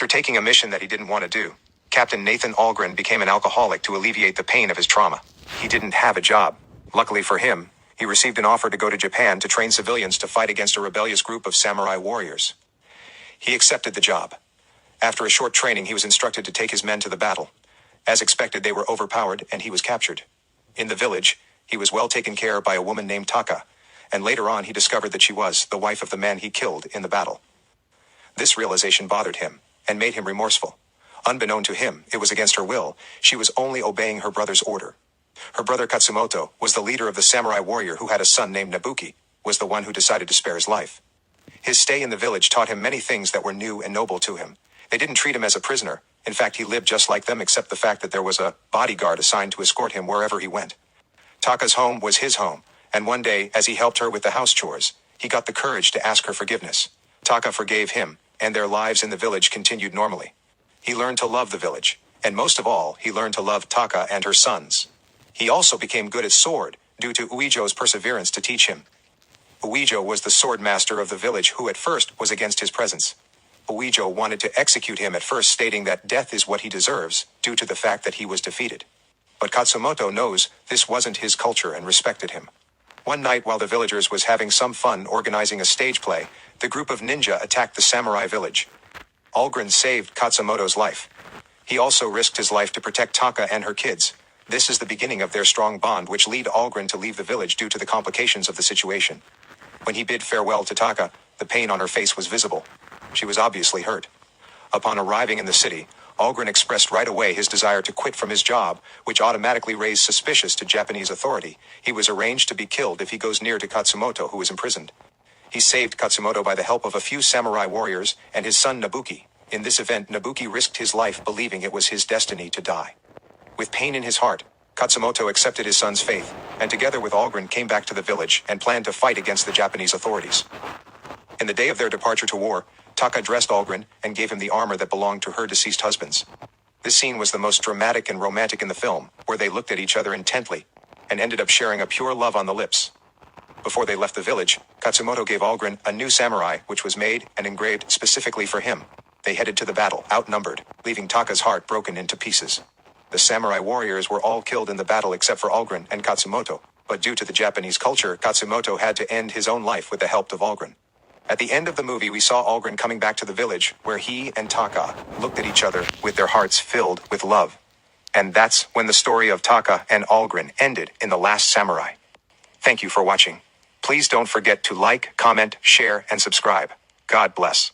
After taking a mission that he didn't want to do, Captain Nathan Algren became an alcoholic to alleviate the pain of his trauma. He didn't have a job. Luckily for him, he received an offer to go to Japan to train civilians to fight against a rebellious group of samurai warriors. He accepted the job. After a short training, he was instructed to take his men to the battle. As expected, they were overpowered, and he was captured. In the village, he was well taken care of by a woman named Taka, and later on he discovered that she was the wife of the man he killed in the battle. This realization bothered him, and made him remorseful. Unbeknown to him, it was against her will. She was only obeying her brother's order. Her brother Katsumoto was the leader of the samurai warrior who had a son named Nabuki, was the one who decided to spare his life. His stay in the village taught him many things that were new and noble to him. They didn't treat him as a prisoner. In fact, he lived just like them, except the fact that there was a bodyguard assigned to escort him wherever he went. Taka's home was his home, and one day, as he helped her with the house chores, he got the courage to ask her forgiveness. Taka forgave him, and their lives in the village continued normally. He learned to love the village, and most of all, he learned to love Taka and her sons. He also became good at sword, due to Uijo's perseverance to teach him. Uijo was the sword master of the village who at first was against his presence. Uijo wanted to execute him at first, stating that death is what he deserves, due to the fact that he was defeated. But Katsumoto knows this wasn't his culture and respected him. One night while the villagers was having some fun organizing a stage play, the group of ninja attacked the samurai village. Algren saved Katsumoto's life. He also risked his life to protect Taka and her kids. This is the beginning of their strong bond, which led Algren to leave the village due to the complications of the situation. When he bid farewell to Taka, the pain on her face was visible. She was obviously hurt. Upon arriving in the city, Algren expressed right away his desire to quit from his job, which automatically raised suspicion to Japanese authority. He was arranged to be killed if he goes near to Katsumoto, who is imprisoned. He saved Katsumoto by the help of a few samurai warriors and his son Nabuki. In this event, Nabuki risked his life, believing it was his destiny to die. With pain in his heart, Katsumoto accepted his son's faith, and together with Algren came back to the village and planned to fight against the Japanese authorities. In the day of their departure to war, Taka dressed Algren and gave him the armor that belonged to her deceased husbands. This scene was the most dramatic and romantic in the film, where they looked at each other intently, and ended up sharing a pure love on the lips. Before they left the village, Katsumoto gave Algren a new samurai, which was made and engraved specifically for him. They headed to the battle, outnumbered, leaving Taka's heart broken into pieces. The samurai warriors were all killed in the battle except for Algren and Katsumoto, but due to the Japanese culture, Katsumoto had to end his own life with the help of Algren. At the end of the movie, we saw Algren coming back to the village, where he and Taka looked at each other with their hearts filled with love. And that's when the story of Taka and Algren ended in The Last Samurai. Thank you for watching. Please don't forget to like, comment, share, and subscribe. God bless.